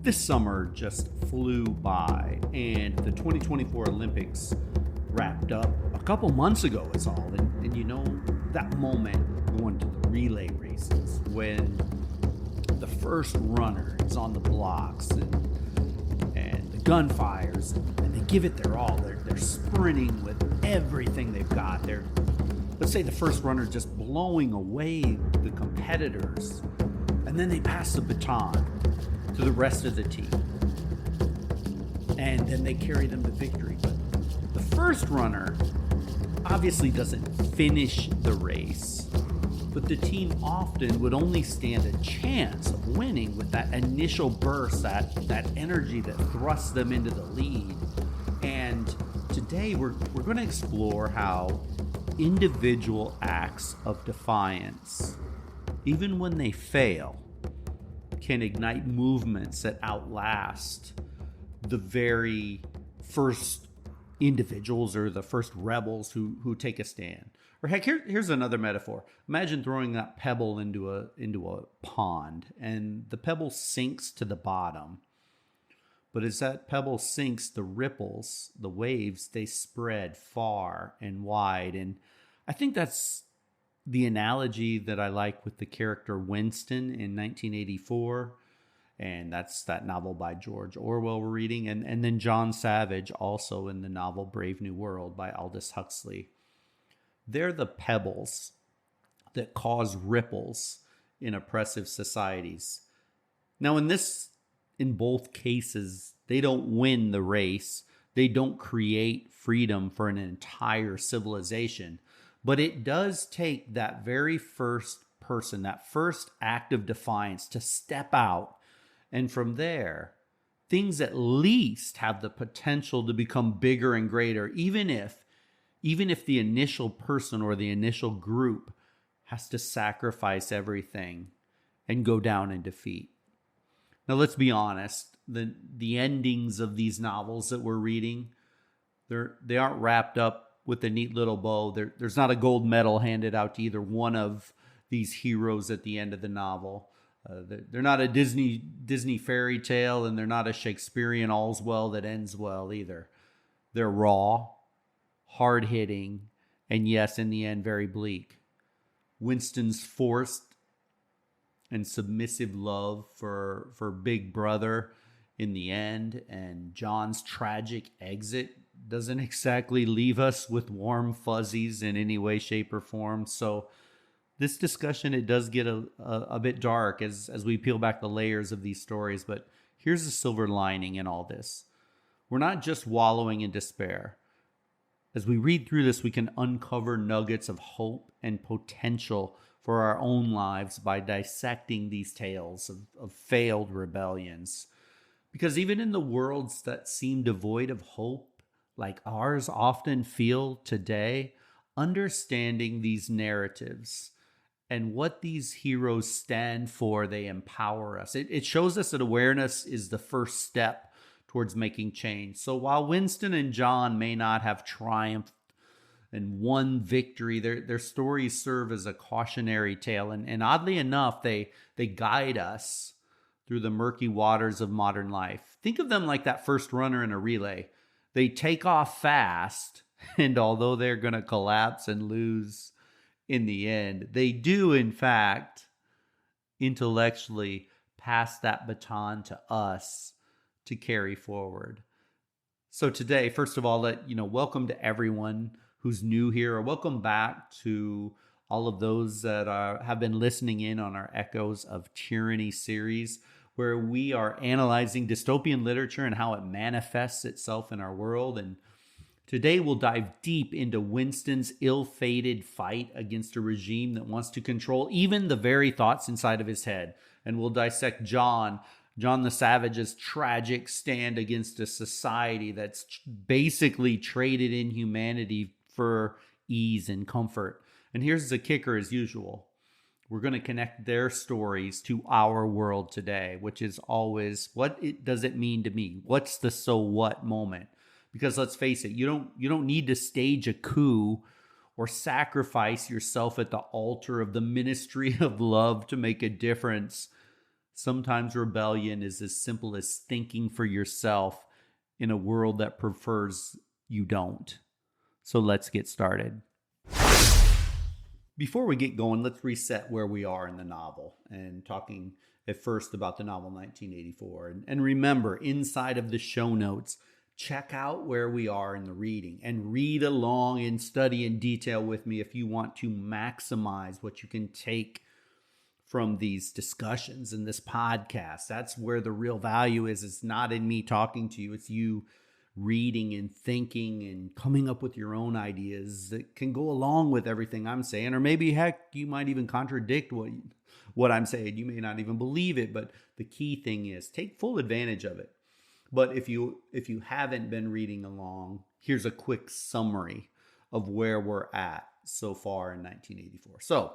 This summer just flew by, and the 2024 Olympics wrapped up a couple months ago, is all. And you know, that moment going to the relay races when the first runner is on the blocks and the gun fires and they give it their all. They're sprinting with everything they've got. Let's say the first runner just blowing away the competitors, and then they pass the baton to the rest of the team, and then they carry them to victory. But the first runner obviously doesn't finish the race, but the team often would only stand a chance of winning with that initial burst, that energy that thrusts them into the lead. And today we're going to explore how individual acts of defiance, even when they fail, can ignite movements that outlast the very first individuals or the first rebels who take a stand. Or heck, here's another metaphor. Imagine throwing that pebble into a pond, and the pebble sinks to the bottom. But as that pebble sinks, the ripples, the waves, they spread far and wide. And I think that's the analogy that I like with the character Winston in 1984. And that's that novel by George Orwell we're reading. And then John Savage, also in the novel Brave New World by Aldous Huxley. They're the pebbles that cause ripples in oppressive societies. Now, in both cases, they don't win the race. They don't create freedom for an entire civilization. But it does take that very first person, that first act of defiance to step out. And from there, things at least have the potential to become bigger and greater, even if the initial person or the initial group has to sacrifice everything and go down in defeat. Now, let's be honest. The endings of these novels that we're reading, they aren't wrapped up with a neat little bow. There's not a gold medal handed out to either one of these heroes at the end of the novel. They're not a Disney fairy tale, and they're not a Shakespearean all's well that ends well either. They're raw, hard-hitting, and yes, in the end, very bleak. Winston's forced and submissive love for Big Brother in the end, and John's tragic exit doesn't exactly leave us with warm fuzzies in any way, shape, or form. So this discussion, it does get a bit dark as we peel back the layers of these stories. But here's the silver lining in all this. We're not just wallowing in despair. As we read through this, we can uncover nuggets of hope and potential for our own lives by dissecting these tales of failed rebellions. Because even in the worlds that seem devoid of hope, like ours often feel today, understanding these narratives and what these heroes stand for, they empower us. It shows us that awareness is the first step towards making change. So while Winston and John may not have triumphed and won victory, their stories serve as a cautionary tale. And oddly enough, they guide us through the murky waters of modern life. Think of them like that first runner in a relay. They take off fast, and although they're going to collapse and lose in the end, they do, in fact, intellectually pass that baton to us to carry forward. So today, first of all, welcome to everyone who's new here, or welcome back to all of those that have been listening in on our Echoes of Tyranny series, where we are analyzing dystopian literature and how it manifests itself in our world. And today we'll dive deep into Winston's ill-fated fight against a regime that wants to control even the very thoughts inside of his head. And we'll dissect John the Savage's tragic stand against a society that's basically traded in humanity for ease and comfort. And here's the kicker, as usual. We're going to connect their stories to our world today, which is always, does it mean to me? What's the so what moment? Because let's face it, you don't need to stage a coup or sacrifice yourself at the altar of the ministry of love to make a difference. Sometimes rebellion is as simple as thinking for yourself in a world that prefers you don't. So let's get started. Before we get going, let's reset where we are in the novel and talking at first about the novel 1984. And remember, inside of the show notes, check out where we are in the reading and read along and study in detail with me if you want to maximize what you can take from these discussions in this podcast. That's where the real value is. It's not in me talking to you. It's you reading and thinking and coming up with your own ideas that can go along with everything I'm saying. Or maybe, heck, you might even contradict what I'm saying. You may not even believe it, but the key thing is take full advantage of it. But if you haven't been reading along, here's a quick summary of where we're at so far in 1984. So,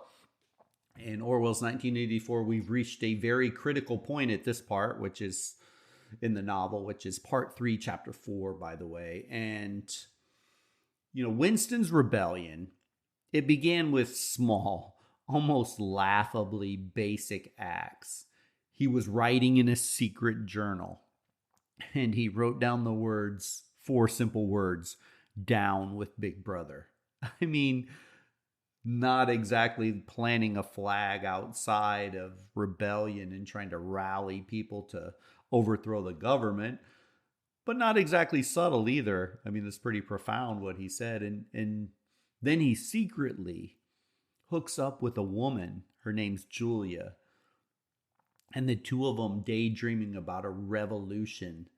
in Orwell's 1984, we've reached a very critical point at this part, which is in the novel, which is part 3, chapter 4, by the way. And, Winston's rebellion, it began with small, almost laughably basic acts. He was writing in a secret journal, and he wrote down the words, 4 simple words, "Down with Big Brother." I mean, not exactly planting a flag outside of rebellion and trying to rally people to overthrow the government, but not exactly subtle either. I mean, it's pretty profound what he said. And then he secretly hooks up with a woman. Her name's Julia. And the two of them daydreaming about a revolution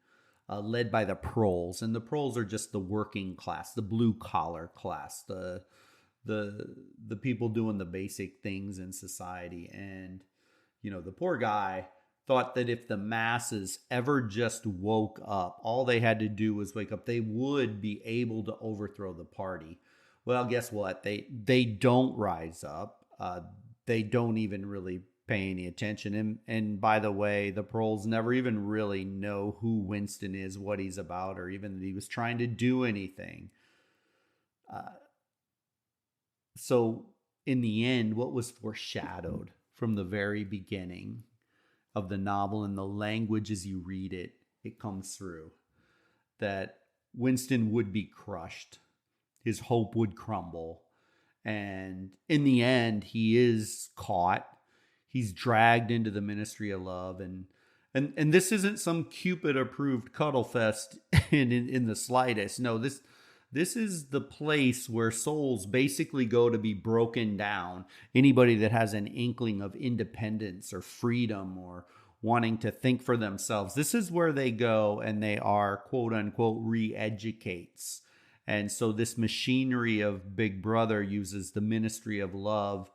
led by the proles. And the proles are just the working class, the blue collar class, the people doing the basic things in society. And, the poor guy thought that if the masses ever just woke up, all they had to do was wake up, they would be able to overthrow the party. Well, guess what? They don't rise up. They don't even really pay any attention. And by the way, the proles never even really know who Winston is, what he's about, or even that he was trying to do anything. So in the end, what was foreshadowed from the very beginning of the novel and the language as you read it, it comes through that Winston would be crushed. His hope would crumble. And in the end, he is caught. He's dragged into the Ministry of Love. And this isn't some Cupid-approved cuddle fest in the slightest. No, this is the place where souls basically go to be broken down. Anybody that has an inkling of independence or freedom or wanting to think for themselves, this is where they go, and they are, quote unquote, re-educates. And so this machinery of Big Brother uses the Ministry of Love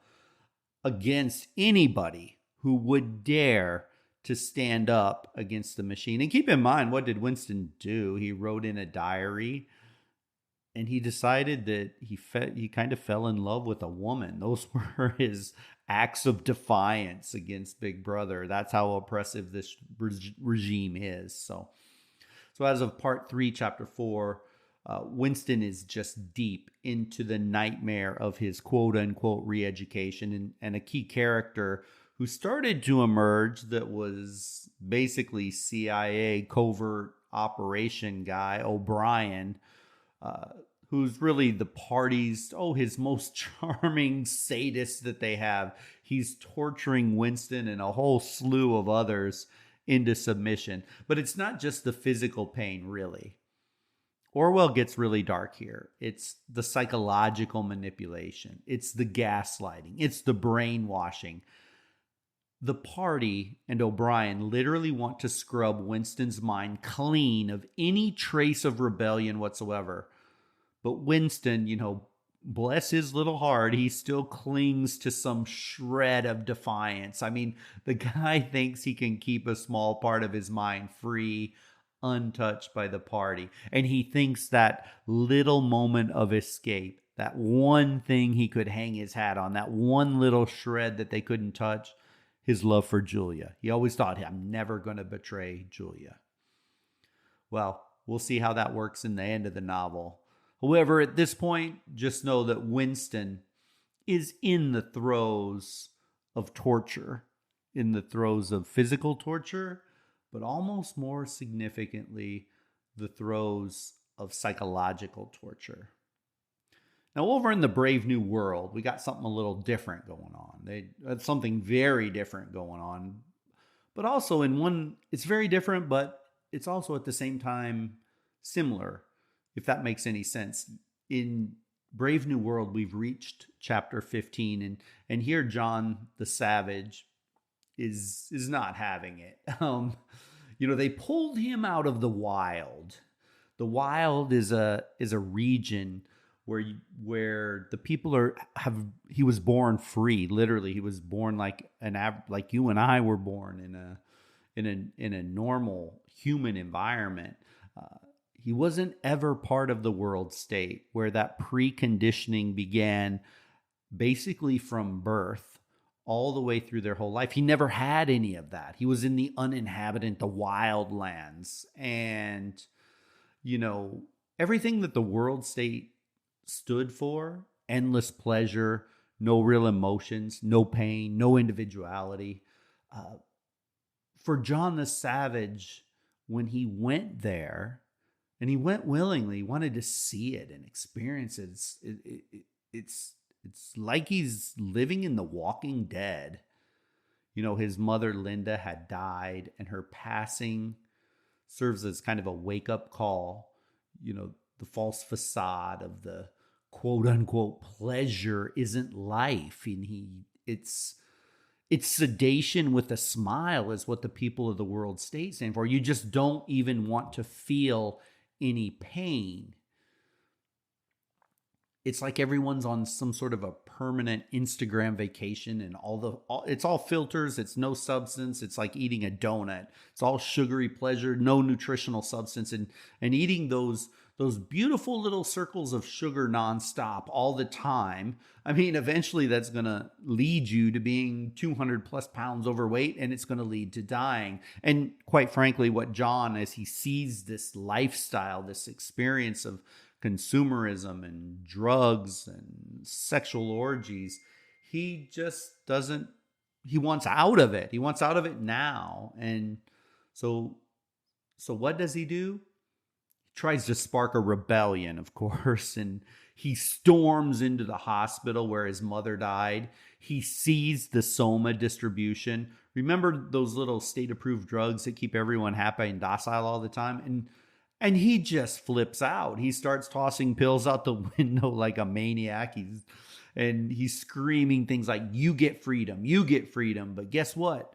against anybody who would dare to stand up against the machine. And keep in mind, what did Winston do? He wrote in a diary. And he decided that he kind of fell in love with a woman. Those were his acts of defiance against Big Brother. That's how oppressive this regime is. So as of part 3, chapter 4, Winston is just deep into the nightmare of his quote-unquote re-education. And a key character who started to emerge that was basically CIA covert operation guy, O'Brien, who's really the party's, his most charming sadist that they have. He's torturing Winston and a whole slew of others into submission. But it's not just the physical pain, really. Orwell gets really dark here. It's the psychological manipulation. It's the gaslighting. It's the brainwashing. The party and O'Brien literally want to scrub Winston's mind clean of any trace of rebellion whatsoever. But Winston, bless his little heart, he still clings to some shred of defiance. I mean, the guy thinks he can keep a small part of his mind free, untouched by the party. And he thinks that little moment of escape, that one thing he could hang his hat on, that one little shred that they couldn't touch, his love for Julia. He always thought, I'm never going to betray Julia. Well, we'll see how that works in the end of the novel. However, at this point, just know that Winston is in the throes of torture. in the throes of physical torture, but almost more significantly, the throes of psychological torture. Now, over in the Brave New World, we got something a little different going on. They had something very different going on. But also in one, it's very different, but it's also at the same time similar, if that makes any sense. In Brave New World, we've reached chapter 15, and here John the Savage is not having it. They pulled him out of the wild. The wild is a region where the people he was born free. Literally, he was born like you and I were born in a normal human environment. He wasn't ever part of the world state where that preconditioning began basically from birth all the way through their whole life. He never had any of that. He was in the uninhabited, the wild lands. And, everything that the world state stood for, endless pleasure, no real emotions, no pain, no individuality. For John the Savage, when he went there, and he went willingly, he wanted to see it and experience it. It's like he's living in The Walking Dead. His mother, Linda, had died, and her passing serves as kind of a wake-up call. The false facade of the quote-unquote pleasure isn't life. And it's sedation with a smile is what the people of the world state stand for. You just don't even want to feel any pain. It's like everyone's on some sort of a permanent Instagram vacation, and it's all filters. It's no substance. It's like eating a donut. It's all sugary pleasure, no nutritional substance, and eating those beautiful little circles of sugar nonstop all the time. I mean, eventually that's going to lead you to being 200 plus pounds overweight, and it's going to lead to dying. And quite frankly, what John, as he sees this lifestyle, this experience of consumerism and drugs and sexual orgies, he wants out of it. He wants out of it now. And so what does he do? He tries to spark a rebellion, of course, and he storms into the hospital where his mother died. He sees the Soma distribution. Remember those little state-approved drugs that keep everyone happy and docile all the time? And he just flips out. He starts tossing pills out the window like a maniac. He's screaming things like, "You get freedom, you get freedom." But guess what?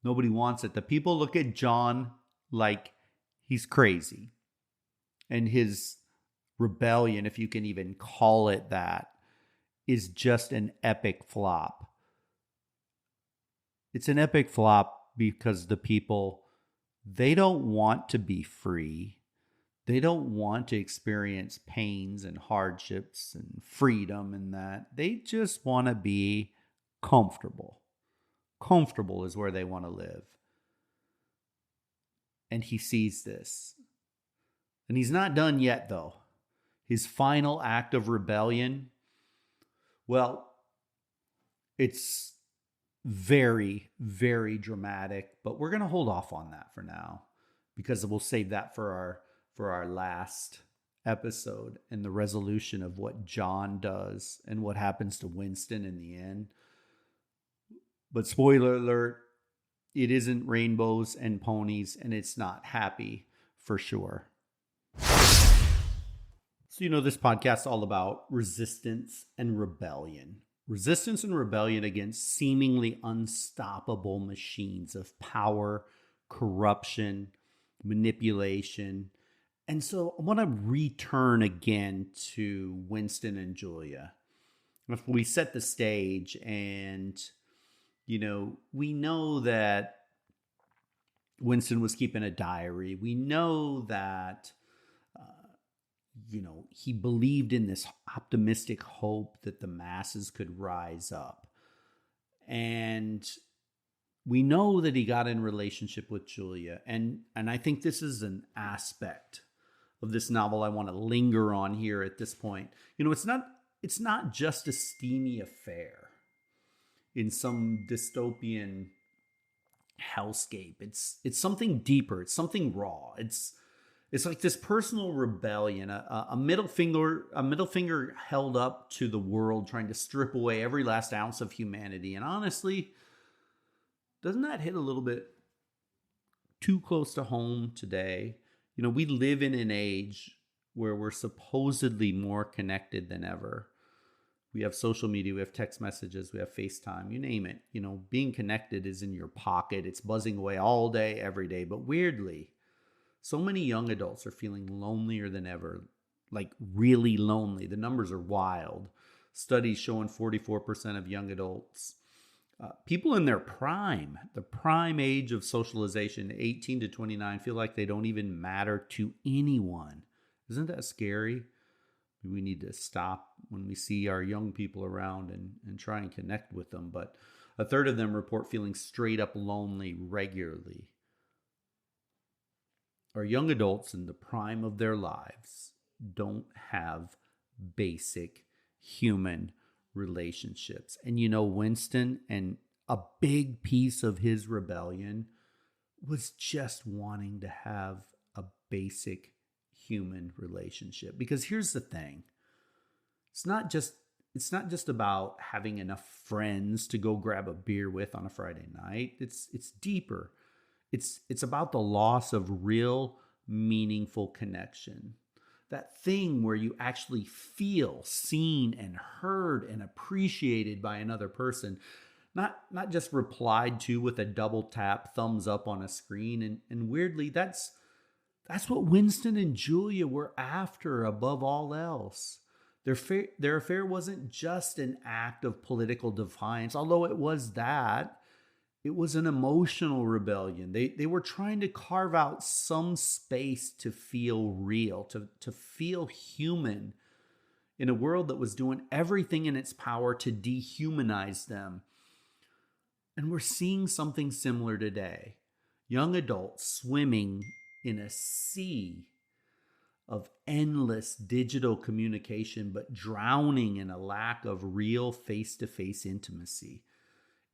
Nobody wants it. The people look at John like he's crazy. And his rebellion, if you can even call it that, is just an epic flop. It's an epic flop because the people, they don't want to be free. They don't want to experience pains and hardships and freedom and that. They just want to be comfortable. Comfortable is where they want to live. And he sees this. And he's not done yet, though. His final act of rebellion, well, it's very, very dramatic, but we're going to hold off on that for now because we'll save that for our last episode and the resolution of what John does and what happens to Winston in the end. But spoiler alert, it isn't rainbows and ponies, and it's not happy for sure. So, this podcast is all about resistance and rebellion. Resistance and rebellion against seemingly unstoppable machines of power, corruption, manipulation. And so I want to return again to Winston and Julia. If we set the stage and, we know that Winston was keeping a diary. We know that he believed in this optimistic hope that the masses could rise up. And we know that he got in relationship with Julia. And I think this is an aspect of this novel I want to linger on here at this point. It's not just a steamy affair. in some dystopian hellscape. It's something deeper. It's something raw. It's like this personal rebellion, a middle finger held up to the world, trying to strip away every last ounce of humanity. And honestly, doesn't that hit a little bit too close to home today? We live in an age where we're supposedly more connected than ever. We have social media, we have text messages, we have FaceTime, you name it. Being connected is in your pocket. It's buzzing away all day, every day. But weirdly, so many young adults are feeling lonelier than ever, like really lonely. The numbers are wild. Studies showing 44% of young adults, people in their prime, the prime age of socialization, 18 to 29, feel like they don't even matter to anyone. Isn't that scary? We need to stop when we see our young people around and try and connect with them. But a third of them report feeling straight up lonely regularly. Our young adults in the prime of their lives don't have basic human relationships. And Winston, and a big piece of his rebellion was just wanting to have a basic human relationship. Because here's the thing. It's not just about having enough friends to go grab a beer with on a Friday night. It's deeper. It's about the loss of real, meaningful connection. That thing where you actually feel seen and heard and appreciated by another person. Not just replied to with a double tap thumbs up on a screen. And weirdly, that's what Winston and Julia were after above all else. Their affair wasn't just an act of political defiance, although it was that. It was an emotional rebellion. They were trying to carve out some space to feel real, to feel human in a world that was doing everything in its power to dehumanize them. And we're seeing something similar today. Young adults swimming in a sea of endless digital communication, but drowning in a lack of real face-to-face intimacy.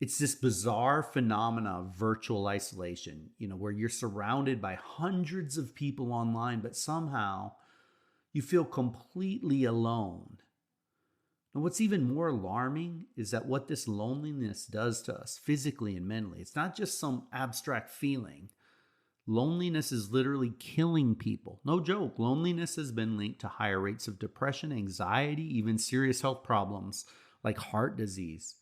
It's this bizarre phenomena of virtual isolation, where you're surrounded by hundreds of people online, but somehow you feel completely alone. And what's even more alarming is that what this loneliness does to us physically and mentally, it's not just some abstract feeling. Loneliness is literally killing people. No joke. Loneliness has been linked to higher rates of depression, anxiety, even serious health problems like heart disease.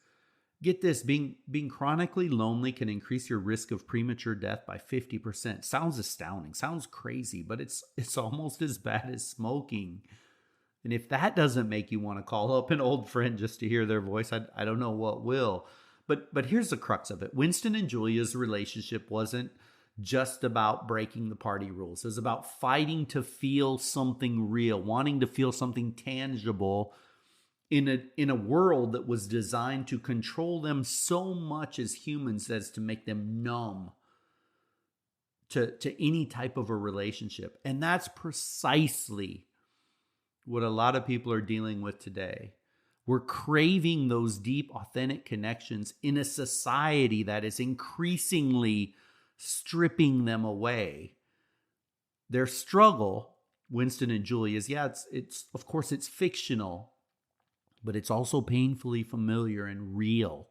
Get this, being chronically lonely can increase your risk of premature death by 50%. Sounds astounding, sounds crazy, but it's almost as bad as smoking. And if that doesn't make you want to call up an old friend just to hear their voice, I don't know what will. But here's the crux of it. Winston and Julia's relationship wasn't just about breaking the party rules. It was about fighting to feel something real, wanting to feel something tangible in a world that was designed to control them so much as humans as to make them numb to any type of a relationship. And that's precisely what a lot of people are dealing with today. We're craving those deep, authentic connections in a society that is increasingly stripping them away. Their struggle, Winston and Julia's, it's of course it's fictional, but it's also painfully familiar and real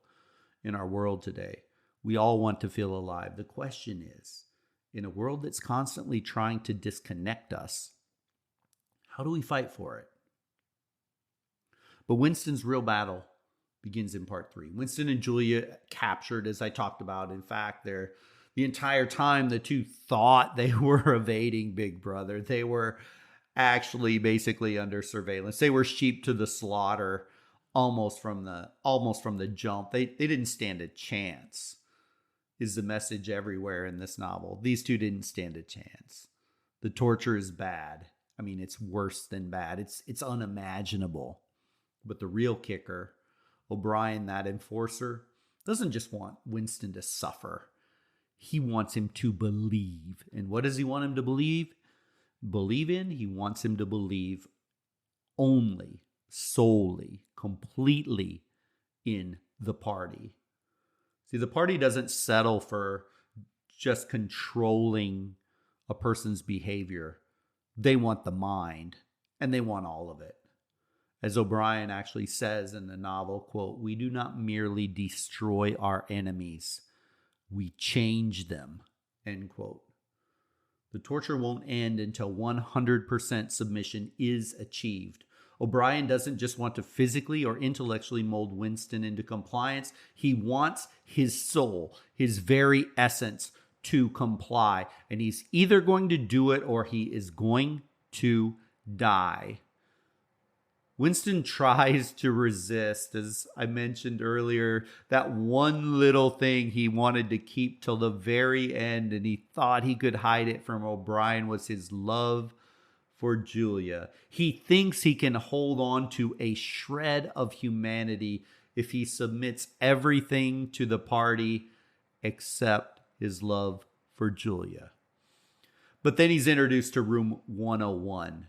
in our world today. We all want to feel alive. The question is, in a world that's constantly trying to disconnect us, how do we fight for it? But Winston's real battle begins in part 3. Winston and Julia captured, as I talked about. In fact, the entire time the two thought they were evading Big Brother, they were actually basically under surveillance. They were sheep to the slaughter almost from the jump. They didn't stand a chance, is the message everywhere in this novel. These two didn't stand a chance. The torture is bad. I mean, it's worse than bad. It's unimaginable. But the real kicker, O'Brien, that enforcer, doesn't just want Winston to suffer. He wants him to believe. And what does he want him to believe in? He wants him to believe only, solely, completely in the party. See, the party doesn't settle for just controlling a person's behavior. They want the mind, and they want all of it. As O'Brien actually says in the novel, quote, "We do not merely destroy our enemies, we change them," end quote. The torture won't end until 100% submission is achieved. O'Brien doesn't just want to physically or intellectually mold Winston into compliance. He wants his soul, his very essence, to comply. And he's either going to do it or he is going to die. Winston tries to resist, as I mentioned earlier, that one little thing he wanted to keep till the very end, and he thought he could hide it from O'Brien, was his love for Julia. He thinks he can hold on to a shred of humanity if he submits everything to the party except his love for Julia. But then he's introduced to room 101.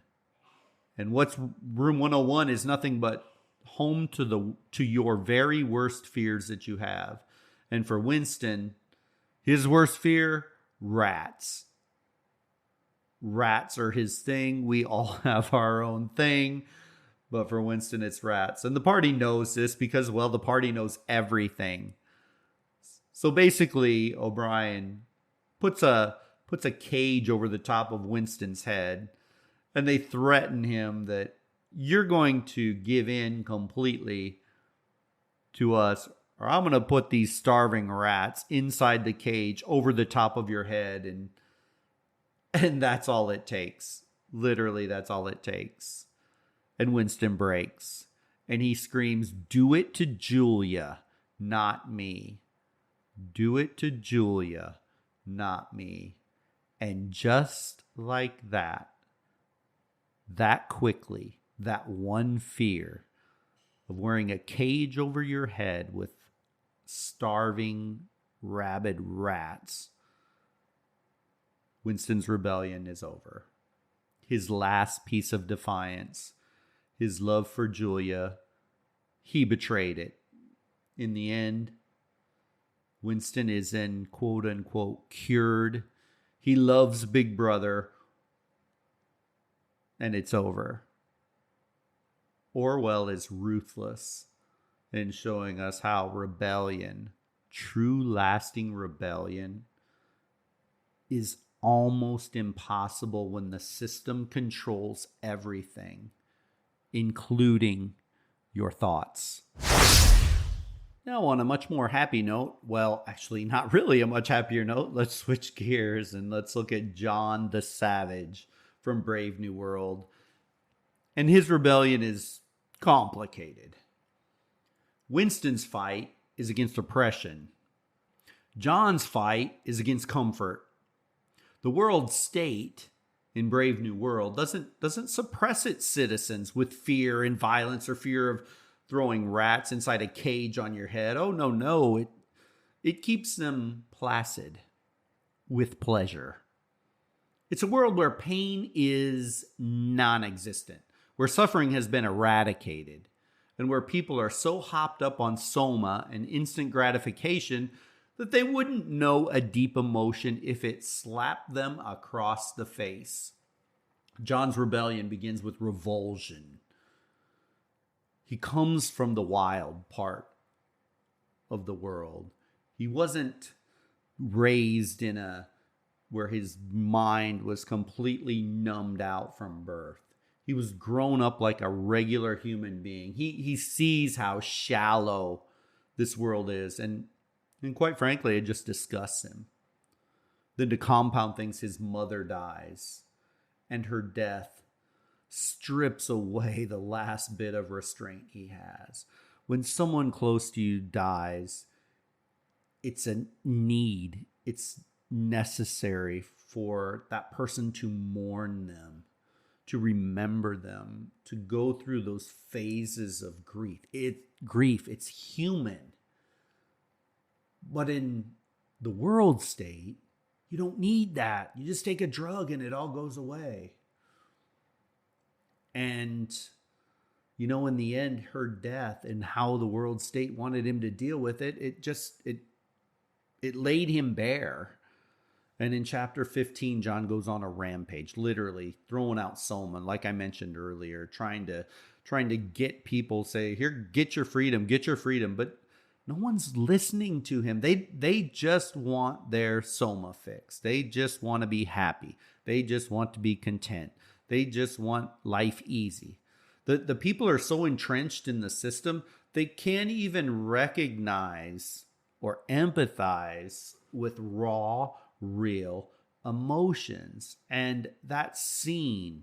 And what's room 101 is nothing but home to your very worst fears that you have. And for Winston, his worst fear, rats. Rats are his thing. We all have our own thing. But for Winston, it's rats. And the party knows this because, well, the party knows everything. So basically, O'Brien puts a cage over the top of Winston's head. And they threaten him that you're going to give in completely to us, or I'm going to put these starving rats inside the cage over the top of your head. And that's all it takes. Literally, that's all it takes. And Winston breaks. And he screams, "Do it to Julia, not me. Do it to Julia, not me." And just like that quickly, that one fear of wearing a cage over your head with starving, rabid rats, Winston's rebellion is over. His last piece of defiance, his love for Julia, he betrayed it. In the end, Winston is in quote unquote cured. He loves Big Brother. And it's over. Orwell is ruthless in showing us how rebellion, true lasting rebellion, is almost impossible when the system controls everything, including your thoughts. Now, on a much more happy note, well, actually not really a much happier note, let's switch gears and let's look at John the Savage from Brave New World. And his rebellion is complicated. Winston's fight is against oppression. John's fight is against comfort. The world state in Brave New World doesn't suppress its citizens with fear and violence or fear of throwing rats inside a cage on your head. Oh, no. It keeps them placid with pleasure. It's a world where pain is non-existent, where suffering has been eradicated, and where people are so hopped up on soma and instant gratification that they wouldn't know a deep emotion if it slapped them across the face. John's rebellion begins with revulsion. He comes from the wild part of the world. He wasn't raised where his mind was completely numbed out from birth. He was grown up like a regular human being. He sees how shallow this world is. And quite frankly, it just disgusts him. Then to compound things, his mother dies. And her death strips away the last bit of restraint he has. When someone close to you dies, it's a need. It's necessary for that person to mourn them, to remember them, to go through those phases of grief. It's human. But in the world state, you don't need that. You just take a drug and it all goes away. And, in the end, her death and how the world state wanted him to deal with it, it It laid him bare. And in chapter 15, John goes on a rampage, literally throwing out Soma, like I mentioned earlier, trying to get people say, here, get your freedom. But no one's listening to him. They just want their Soma fix. They just want to be happy. They just want to be content. They just want life easy. The people are so entrenched in the system, they can't even recognize or empathize with raw, real emotions. And that scene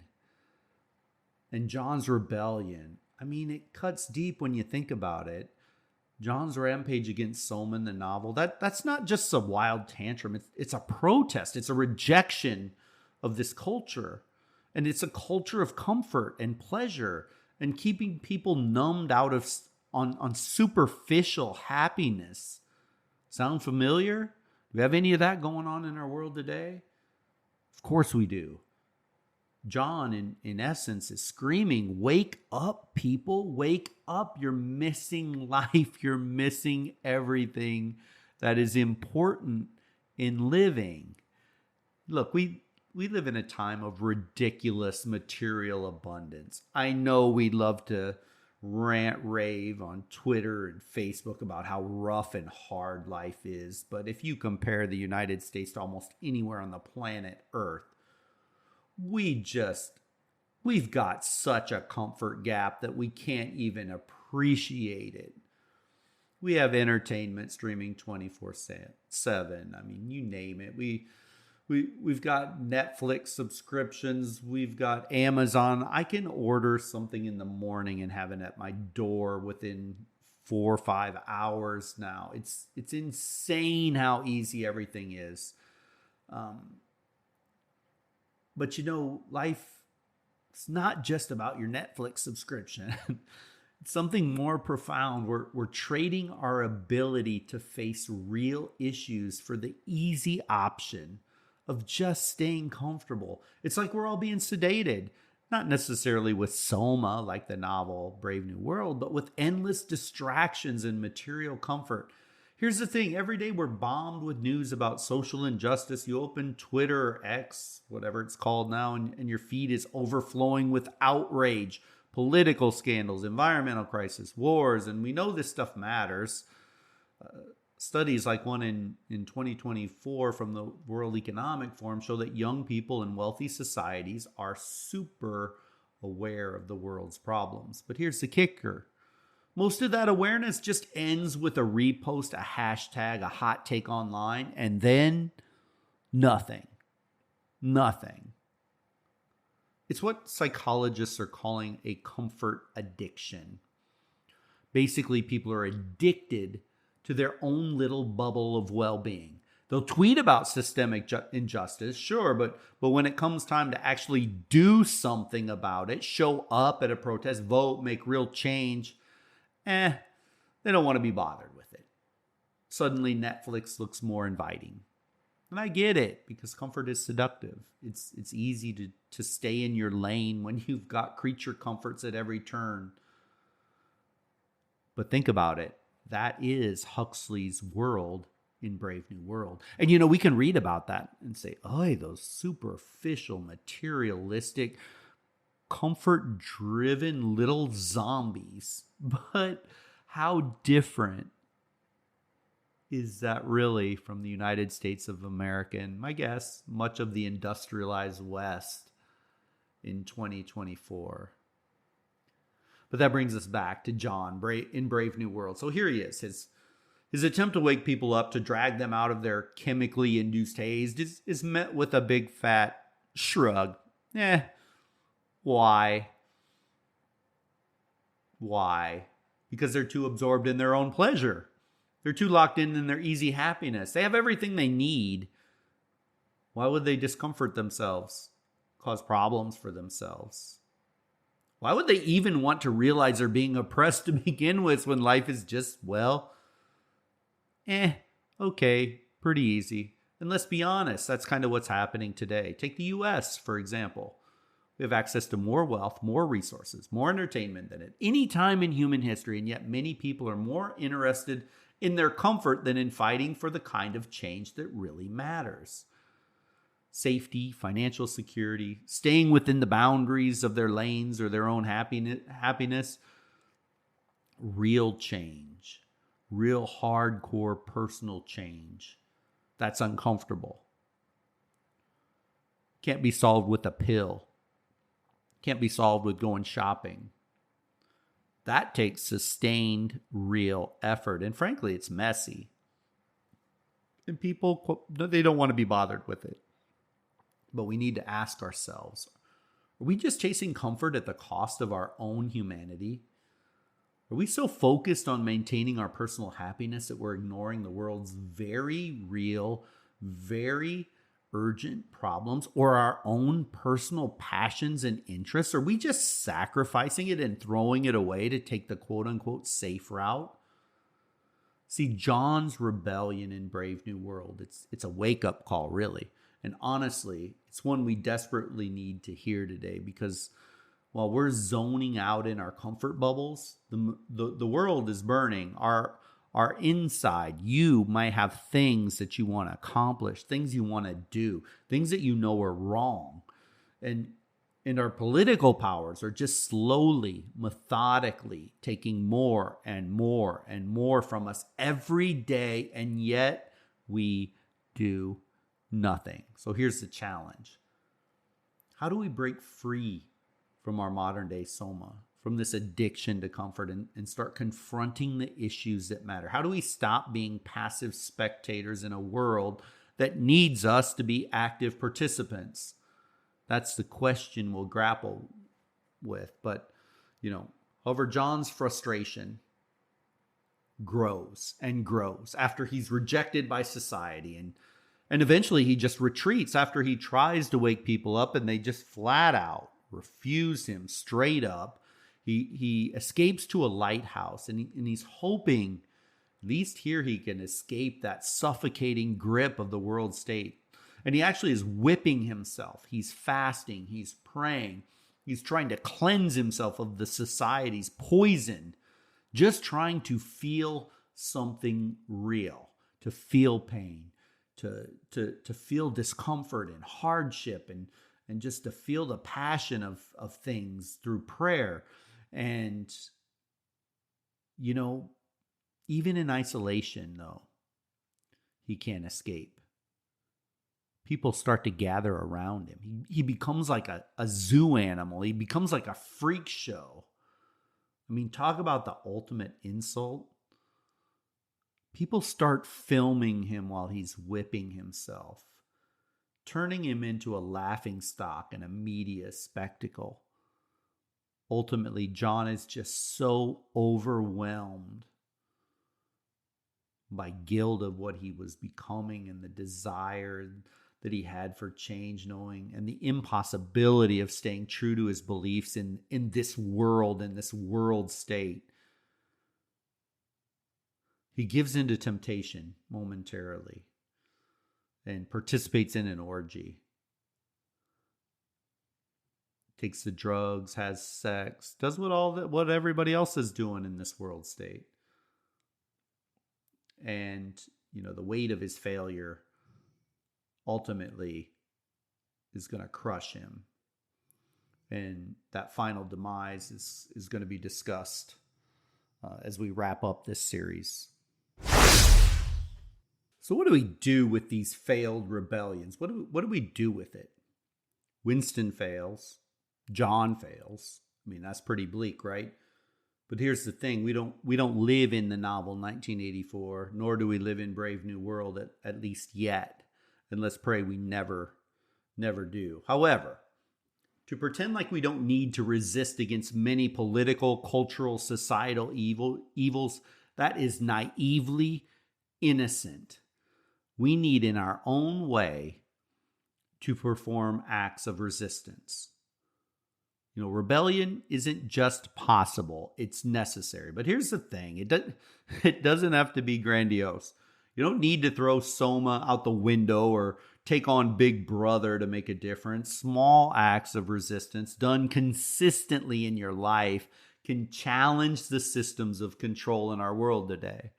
and John's rebellion, I mean, it cuts deep when you think about it. John's rampage against Soma in the novel, that's not just a wild tantrum. It's a protest. It's a rejection of this culture. And it's a culture of comfort and pleasure and keeping people numbed out of on superficial happiness. Sound familiar? Do we have any of that going on in our world today? Of course we do. John, in essence, is screaming, wake up, people, wake up. You're missing life. You're missing everything that is important in living. Look, we live in a time of ridiculous material abundance. I know we love to rant, rave on Twitter and Facebook about how rough and hard life is. But if you compare the United States to almost anywhere on the planet Earth, we've got such a comfort gap that we can't even appreciate it. We have entertainment streaming 24/7. I mean, you name it. We've got Netflix subscriptions. We've got Amazon. I can order something in the morning and have it at my door within 4 or 5 hours now. It's insane how easy everything is. But life, it's not just about your Netflix subscription. It's something more profound. We're trading our ability to face real issues for the easy option of just staying comfortable. It's like we're all being sedated, not necessarily with Soma, like the novel Brave New World, but with endless distractions and material comfort. Here's the thing. Every day we're bombed with news about social injustice. You open Twitter or X, whatever it's called now, and your feed is overflowing with outrage, political scandals, environmental crisis, wars, and we know this stuff matters. Studies like one in 2024 from the World Economic Forum show that young people in wealthy societies are super aware of the world's problems. But here's the kicker. Most of that awareness just ends with a repost, a hashtag, a hot take online, and then nothing. Nothing. It's what psychologists are calling a comfort addiction. Basically, people are addicted to their own little bubble of well-being. They'll tweet about systemic injustice, sure, but when it comes time to actually do something about it, show up at a protest, vote, make real change, they don't want to be bothered with it. Suddenly, Netflix looks more inviting. And I get it, because comfort is seductive. It's easy to stay in your lane when you've got creature comforts at every turn. But think about it. That is Huxley's world in Brave New World. And, we can read about that and say, oh, those superficial, materialistic, comfort-driven little zombies. But how different is that really from the United States of America and, I guess, much of the industrialized West in 2024? But that brings us back to John in Brave New World. So here he is. His attempt to wake people up, to drag them out of their chemically induced haze, is met with a big fat shrug. Why? Why? Because they're too absorbed in their own pleasure. They're too locked in their easy happiness. They have everything they need. Why would they discomfort themselves? Cause problems for themselves? Why would they even want to realize they're being oppressed to begin with when life is just, okay, pretty easy. And let's be honest, that's kind of what's happening today. Take the US, for example. We have access to more wealth, more resources, more entertainment than at any time in human history, and yet many people are more interested in their comfort than in fighting for the kind of change that really matters. Safety, financial security, staying within the boundaries of their lanes or their own happiness. Real change, real hardcore personal change. That's uncomfortable. Can't be solved with a pill. Can't be solved with going shopping. That takes sustained, real effort. And frankly, it's messy. And people, they don't want to be bothered with it. But we need to ask ourselves, are we just chasing comfort at the cost of our own humanity? Are we so focused on maintaining our personal happiness that we're ignoring the world's very real, very urgent problems or our own personal passions and interests? Are we just sacrificing it and throwing it away to take the quote-unquote safe route? See, John's rebellion in Brave New World, it's a wake-up call, really. And honestly, it's one we desperately need to hear today, because while we're zoning out in our comfort bubbles, the world is burning. Our inside, you might have things that you want to accomplish, things you want to do, things that you know are wrong. And our political powers are just slowly, methodically taking more and more and more from us every day, and yet we do nothing. So here's the challenge. How do we break free from our modern day soma, from this addiction to comfort, and start confronting the issues that matter? How do we stop being passive spectators in a world that needs us to be active participants? That's the question we'll grapple with. But, however, John's frustration grows and grows after he's rejected by society, and eventually he just retreats after he tries to wake people up and they just flat out refuse him straight up. He escapes to a lighthouse, and he's hoping at least here he can escape that suffocating grip of the world state. And he actually is whipping himself. He's fasting. He's praying. He's trying to cleanse himself of the society's poison, just trying to feel something real, to feel pain, to feel discomfort and hardship, and just to feel the passion of things through prayer. And, even in isolation, though, he can't escape. People start to gather around him. He becomes like a zoo animal. He becomes like a freak show. I mean, talk about the ultimate insult. People start filming him while he's whipping himself, turning him into a laughingstock and a media spectacle. Ultimately, John is just so overwhelmed by guilt of what he was becoming and the desire that he had for change, knowing, and the impossibility of staying true to his beliefs in this world, in this world state. He gives into temptation momentarily and participates in an orgy. Takes the drugs, has sex, does what everybody else is doing in this world state. And, the weight of his failure ultimately is going to crush him. And that final demise is going to be discussed as we wrap up this series. So what do we do with these failed rebellions? What do we do with it? Winston fails. John fails. I mean, that's pretty bleak, right? But here's the thing. We don't live in the novel 1984, nor do we live in Brave New World, at least yet. And let's pray we never do. However, to pretend like we don't need to resist against many political, cultural, societal evils, that is naively innocent. We need, in our own way, to perform acts of resistance. Rebellion isn't just possible, it's necessary. But here's the thing, it doesn't have to be grandiose. You don't need to throw Soma out the window or take on Big Brother to make a difference. Small acts of resistance done consistently in your life can challenge the systems of control in our world today.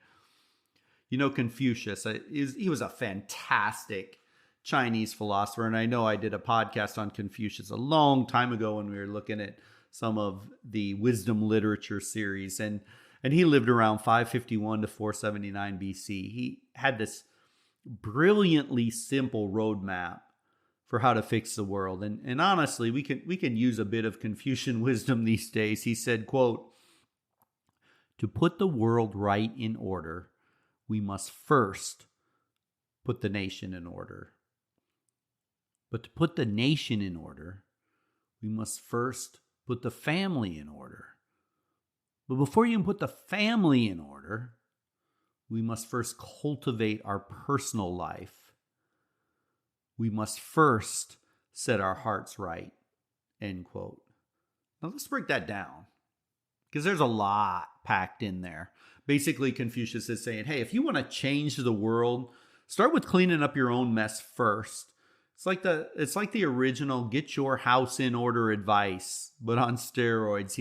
You know, Confucius, he was a fantastic Chinese philosopher. And I know I did a podcast on Confucius a long time ago when we were looking at some of the wisdom literature series. And he lived around 551 to 479 BC. He had this brilliantly simple roadmap for how to fix the world. And honestly, we can use a bit of Confucian wisdom these days. He said, quote, "To put the world right in order, we must first put the nation in order. But to put the nation in order, we must first put the family in order. But before you can put the family in order, we must first cultivate our personal life. We must first set our hearts right," end quote. Now let's break that down, because there's a lot packed in there. Basically, Confucius is saying, hey, if you want to change the world, start with cleaning up your own mess first. It's like the original get your house in order advice, but on steroids.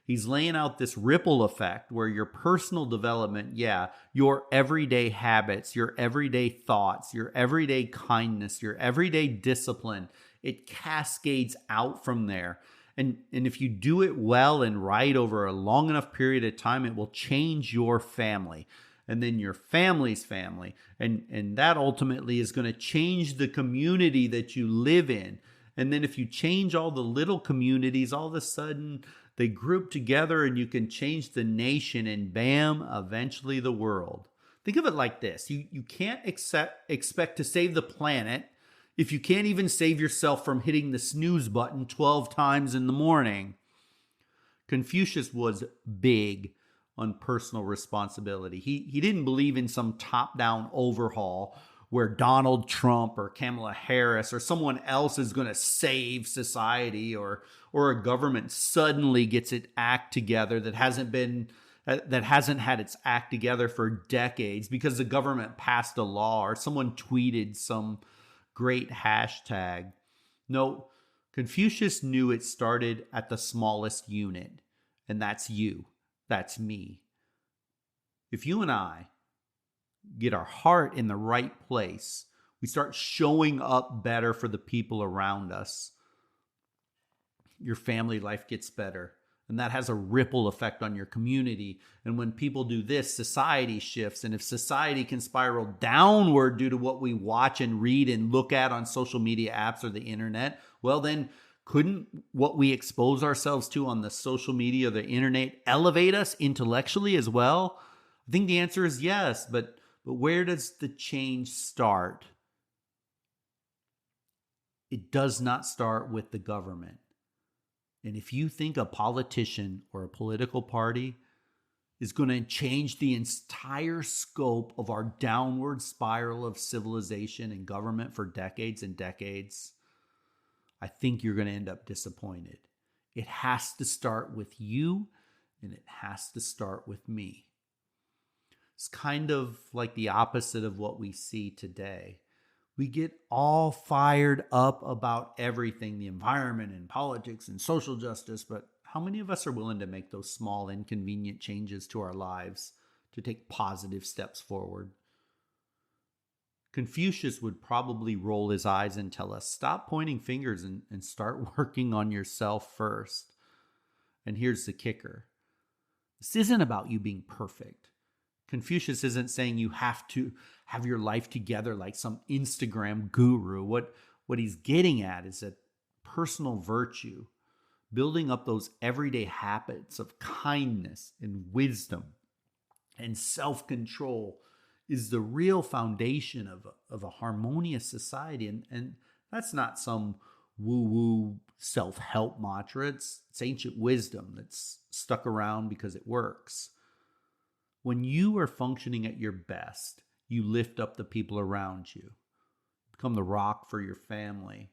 He's laying out this ripple effect where your personal development, your everyday habits, your everyday thoughts, your everyday kindness, your everyday discipline, it cascades out from there. And if you do it well and right over a long enough period of time, it will change your family. And then your family's family. And that ultimately is going to change the community that you live in. And then if you change all the little communities, all of a sudden they group together and you can change the nation, and bam, eventually the world. Think of it like this. You can't expect to save the planet if you can't even save yourself from hitting the snooze button 12 times in the morning. Confucius was big on personal responsibility. He didn't believe in some top-down overhaul where Donald Trump or Kamala Harris or someone else is going to save society, or a government suddenly gets its act together that hasn't had its act together for decades because the government passed a law or someone tweeted some great hashtag. No, Confucius knew it started at the smallest unit, and that's you. That's me. If you and I get our heart in the right place, we start showing up better for the people around us, your family life gets better. And that has a ripple effect on your community. And when people do this, society shifts. And if society can spiral downward due to what we watch and read and look at on social media apps or the internet, well, then couldn't what we expose ourselves to on the social media or the internet elevate us intellectually as well? I think the answer is yes. But where does the change start? It does not start with the government. And if you think a politician or a political party is going to change the entire scope of our downward spiral of civilization and government for decades and decades, I think you're going to end up disappointed. It has to start with you, and it has to start with me. It's kind of like the opposite of what we see today. We get all fired up about everything, the environment and politics and social justice, but how many of us are willing to make those small, inconvenient changes to our lives to take positive steps forward? Confucius would probably roll his eyes and tell us, stop pointing fingers and start working on yourself first. And here's the kicker. This isn't about you being perfect. Confucius isn't saying you have to have your life together like some Instagram guru. What he's getting at is that personal virtue, building up those everyday habits of kindness and wisdom and self-control is the real foundation of a harmonious society. And that's not some woo-woo self-help mantra. It's ancient wisdom that's stuck around because it works. When you are functioning at your best, you lift up the people around you, become the rock for your family,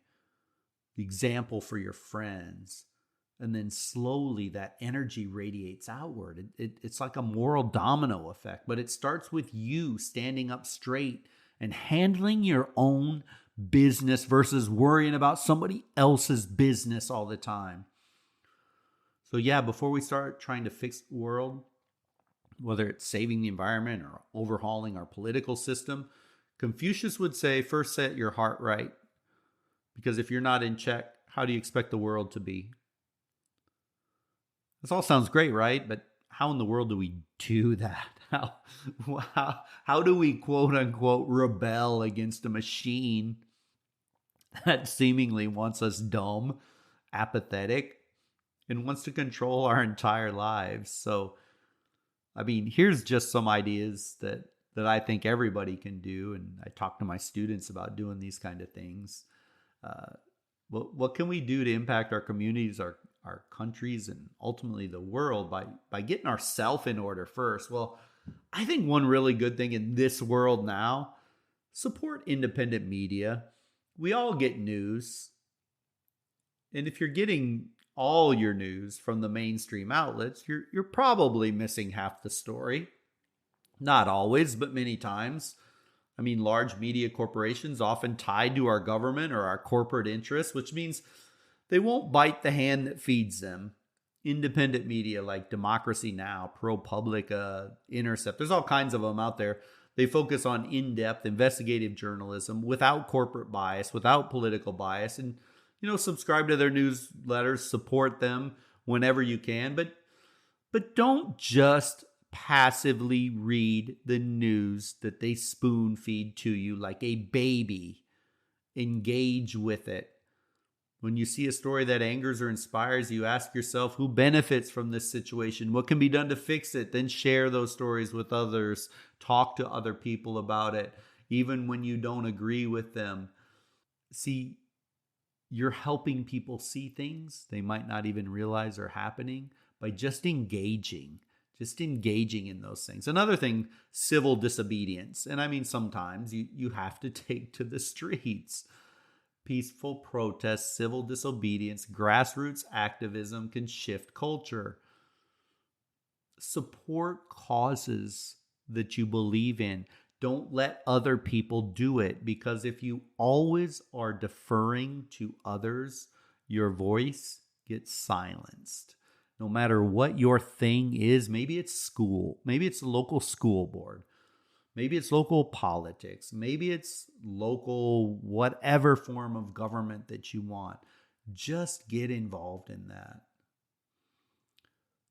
the example for your friends, and then slowly that energy radiates outward. It's like a moral domino effect, but it starts with you standing up straight and handling your own business versus worrying about somebody else's business all the time. So before we start trying to fix the world, whether it's saving the environment or overhauling our political system. Confucius would say, first set your heart right, because if you're not in check, how do you expect the world to be? This all sounds great, right? But how in the world do we do that? How do we, quote unquote, rebel against a machine that seemingly wants us dumb, apathetic, and wants to control our entire lives? So, I mean, here's just some ideas that I think everybody can do. And I talk to my students about doing these kind of things. What can we do to impact our communities, our countries, and ultimately the world by getting ourselves in order first? Well, I think one really good thing in this world now, support independent media. We all get news. And if you're getting all your news from the mainstream outlets, you're probably missing half the story. Not always, but many times. I mean, large media corporations often tied to our government or our corporate interests, which means they won't bite the hand that feeds them. Independent media like Democracy Now!, ProPublica, Intercept, there's all kinds of them out there. They focus on in-depth investigative journalism without corporate bias, without political bias, and subscribe to their newsletters, support them whenever you can, but don't just passively read the news that they spoon feed to you like a baby. Engage with it. When you see a story that angers or inspires you, ask yourself who benefits from this situation, what can be done to fix it, then share those stories with others, talk to other people about it, even when you don't agree with them. See, you're helping people see things they might not even realize are happening by just engaging in those things. Another thing, civil disobedience. And I mean, sometimes you have to take to the streets. Peaceful protest, civil disobedience, grassroots activism can shift culture. Support causes that you believe in. Don't let other people do it, because if you always are deferring to others, your voice gets silenced. No matter what your thing is, maybe it's school, maybe it's the local school board, maybe it's local politics, maybe it's local whatever form of government that you want. Just get involved in that.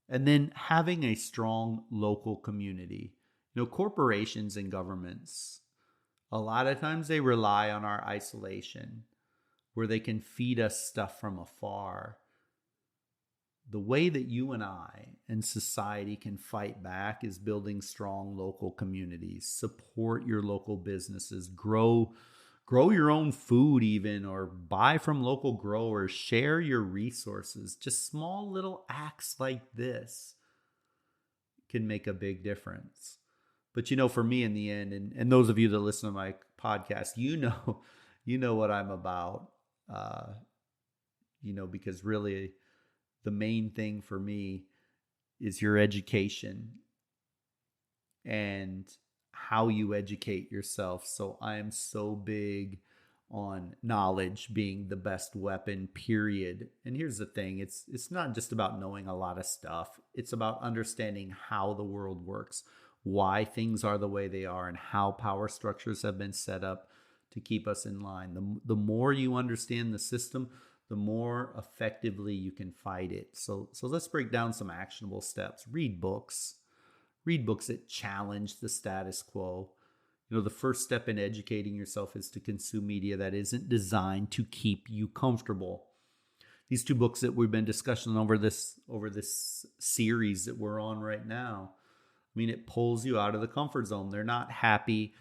And then having a strong local community. Corporations and governments, a lot of times they rely on our isolation, where they can feed us stuff from afar. The way that you and I and society can fight back is building strong local communities. Support your local businesses. Grow your own food even, or buy from local growers. Share your resources. Just small little acts like this can make a big difference. But for me in the end, and those of you that listen to my podcast, you know what I'm about. Because really the main thing for me is your education and how you educate yourself. So I am so big on knowledge being the best weapon, period. And here's the thing, it's not just about knowing a lot of stuff. It's about understanding how the world works, why things are the way they are, and how power structures have been set up to keep us in line. The more you understand the system, the more effectively you can fight it. So let's break down some actionable steps. Read books that challenge the status quo. The first step in educating yourself is to consume media that isn't designed to keep you comfortable. These two books that we've been discussing over this series that we're on right now, it pulls you out of the comfort zone. They're not happy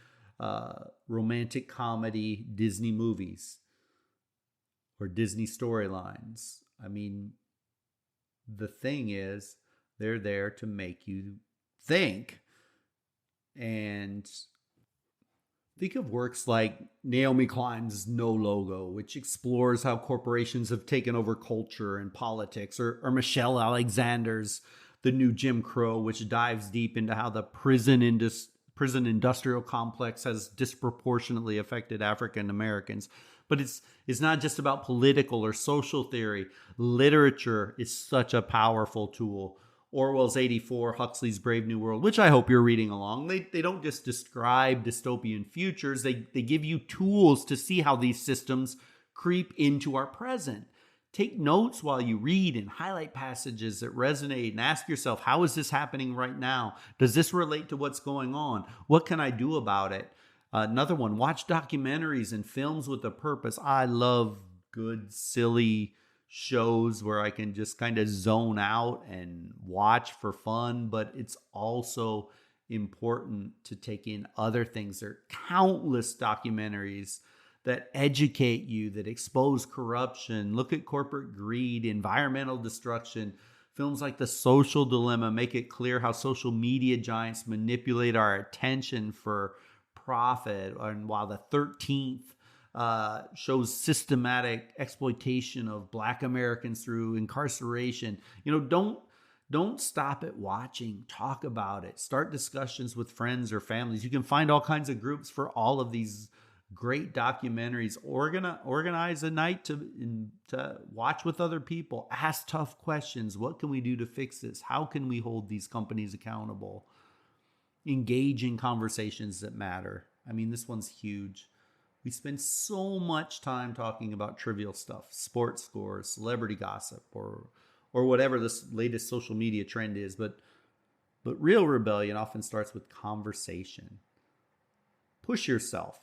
romantic comedy Disney movies or Disney storylines. The thing is, they're there to make you think. And think of works like Naomi Klein's No Logo, which explores how corporations have taken over culture and politics, or Michelle Alexander's The New Jim Crow, which dives deep into how the prison industrial complex has disproportionately affected African Americans. But it's not just about political or social theory. Literature is such a powerful tool. Orwell's 84, Huxley's Brave New World, which I hope you're reading along. They don't just describe dystopian futures. They give you tools to see how these systems creep into our present. Take notes while you read and highlight passages that resonate and ask yourself, how is this happening right now? Does this relate to what's going on? What can I do about it? Another one, watch documentaries and films with a purpose. I love good, silly shows where I can just kind of zone out and watch for fun, but it's also important to take in other things. There are countless documentaries that educate you, that expose corruption, look at corporate greed, environmental destruction. Films like The Social Dilemma make it clear how social media giants manipulate our attention for profit. And while the 13th shows systematic exploitation of Black Americans through incarceration, don't stop at watching. Talk about it. Start discussions with friends or families. You can find all kinds of groups for all of these great documentaries. Organize a night to watch with other people. Ask tough questions. What can we do to fix this? How can we hold these companies accountable? Engage in conversations that matter. I mean, this one's huge. We spend so much time talking about trivial stuff, sports scores, celebrity gossip, or whatever this latest social media trend is. But real rebellion often starts with conversation. Push yourself.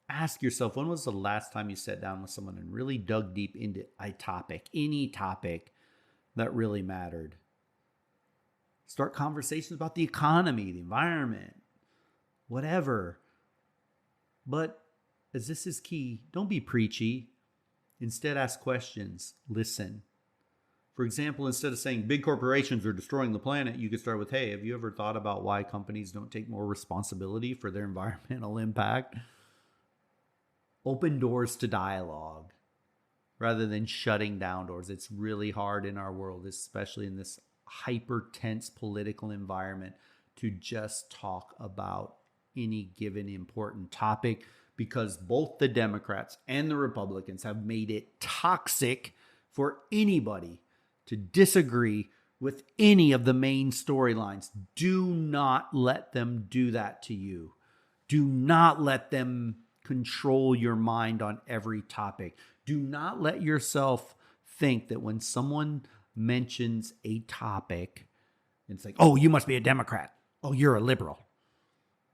Ask yourself, when was the last time you sat down with someone and really dug deep into a topic, any topic that really mattered? Start conversations about the economy, the environment, whatever. But as this is key, don't be preachy. Instead, ask questions. Listen. For example, instead of saying big corporations are destroying the planet, you could start with, hey, have you ever thought about why companies don't take more responsibility for their environmental impact? Open doors to dialogue rather than shutting down doors. It's really hard in our world, especially in this hyper tense political environment, to just talk about any given important topic, because both the Democrats and the Republicans have made it toxic for anybody to disagree with any of the main storylines. Do not let them do that to you. Do not let them control your mind on every topic. Do not let yourself think that when someone mentions a topic, it's like, oh, you must be a Democrat. Oh, you're a liberal.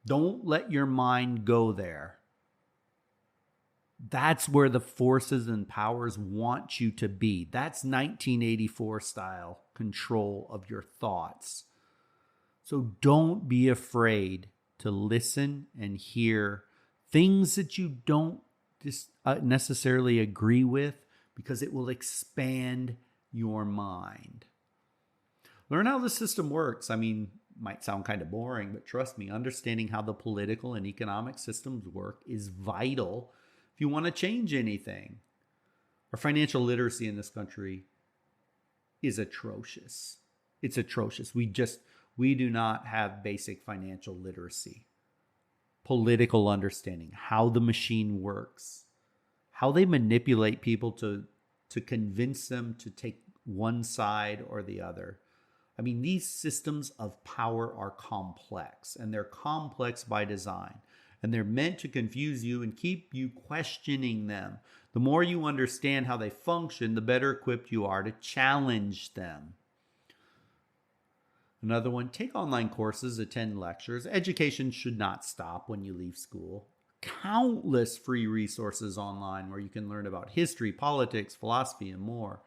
Don't let your mind go there. That's where the forces and powers want you to be. That's 1984 style control of your thoughts. So don't be afraid to listen and hear things that you don't necessarily agree with, because it will expand your mind. Learn how the system works. I mean, might sound kind of boring, but trust me, understanding how the political and economic systems work is vital if you want to change anything. Our financial literacy in this country is atrocious. It's atrocious. We do not have basic financial literacy. Political understanding, how the machine works, how they manipulate people to convince them to take one side or the other. I mean, these systems of power are complex, and they're complex by design, and they're meant to confuse you and keep you questioning them. The more you understand how they function, the better equipped you are to challenge them. Another one, take online courses, attend lectures. Education should not stop when you leave school. Countless free resources online where you can learn about history, politics, philosophy, and more.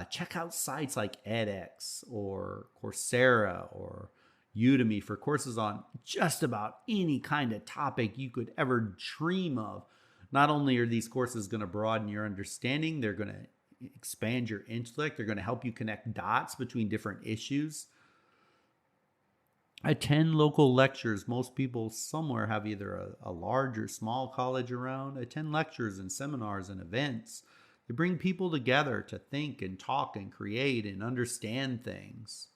Check out sites like edX or Coursera or Udemy for courses on just about any kind of topic you could ever dream of. Not only are these courses going to broaden your understanding, they're going to expand your intellect. They're going to help you connect dots between different issues. Attend local lectures. Most people somewhere have either a large or small college around. Attend lectures and seminars and events. They bring people together to think and talk and create and understand things.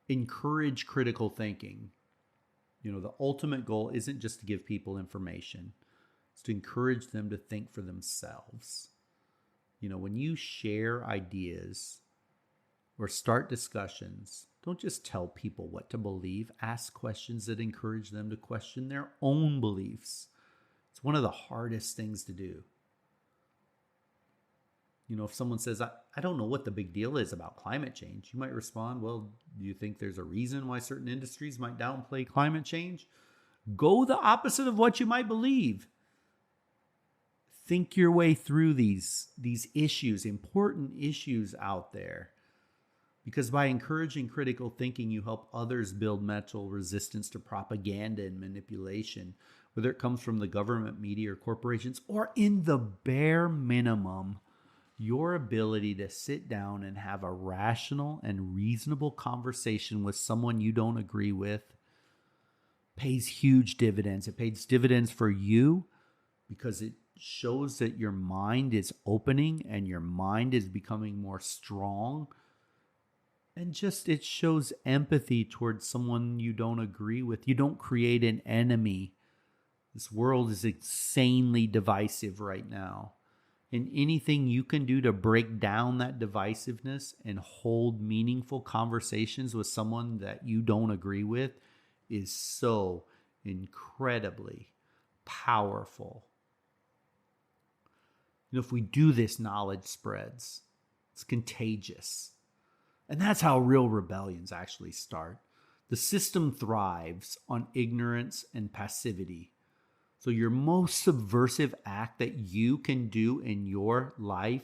Encourage critical thinking. The ultimate goal isn't just to give people information. It's to encourage them to think for themselves. When you share ideas or start discussions. Don't just tell people what to believe. Ask questions that encourage them to question their own beliefs. It's one of the hardest things to do. If someone says, I don't know what the big deal is about climate change, you might respond, well, do you think there's a reason why certain industries might downplay climate change? Go the opposite of what you might believe. Think your way through these issues, important issues out there. Because by encouraging critical thinking, you help others build mental resistance to propaganda and manipulation, whether it comes from the government, media, or corporations, or in the bare minimum, your ability to sit down and have a rational and reasonable conversation with someone you don't agree with pays huge dividends. It pays dividends for you because it shows that your mind is opening and your mind is becoming more strong. And just it shows empathy towards someone you don't agree with. You don't create an enemy. This world is insanely divisive right now. And anything you can do to break down that divisiveness and hold meaningful conversations with someone that you don't agree with is so incredibly powerful. If we do this, knowledge spreads. It's contagious. And that's how real rebellions actually start. The system thrives on ignorance and passivity. So your most subversive act that you can do in your life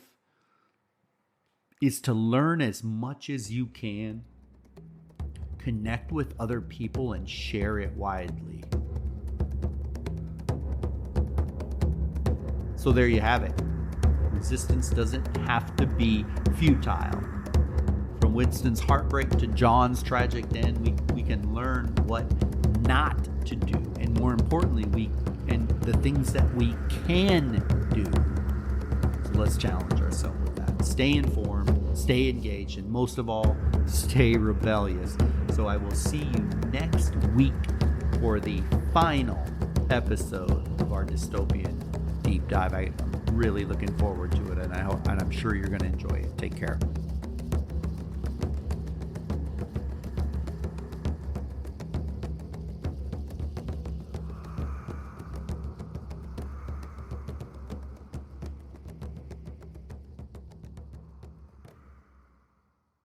is to learn as much as you can, connect with other people, and share it widely. So there you have it. Resistance doesn't have to be futile. From Winston's heartbreak to John's tragic end, we can learn what not to do. And more importantly, and the things that we can do. So let's challenge ourselves with that. Stay informed, stay engaged, and most of all, stay rebellious. So I will see you next week for the final episode of our dystopian deep dive. I'm really looking forward to it, and I'm sure you're going to enjoy it. Take care.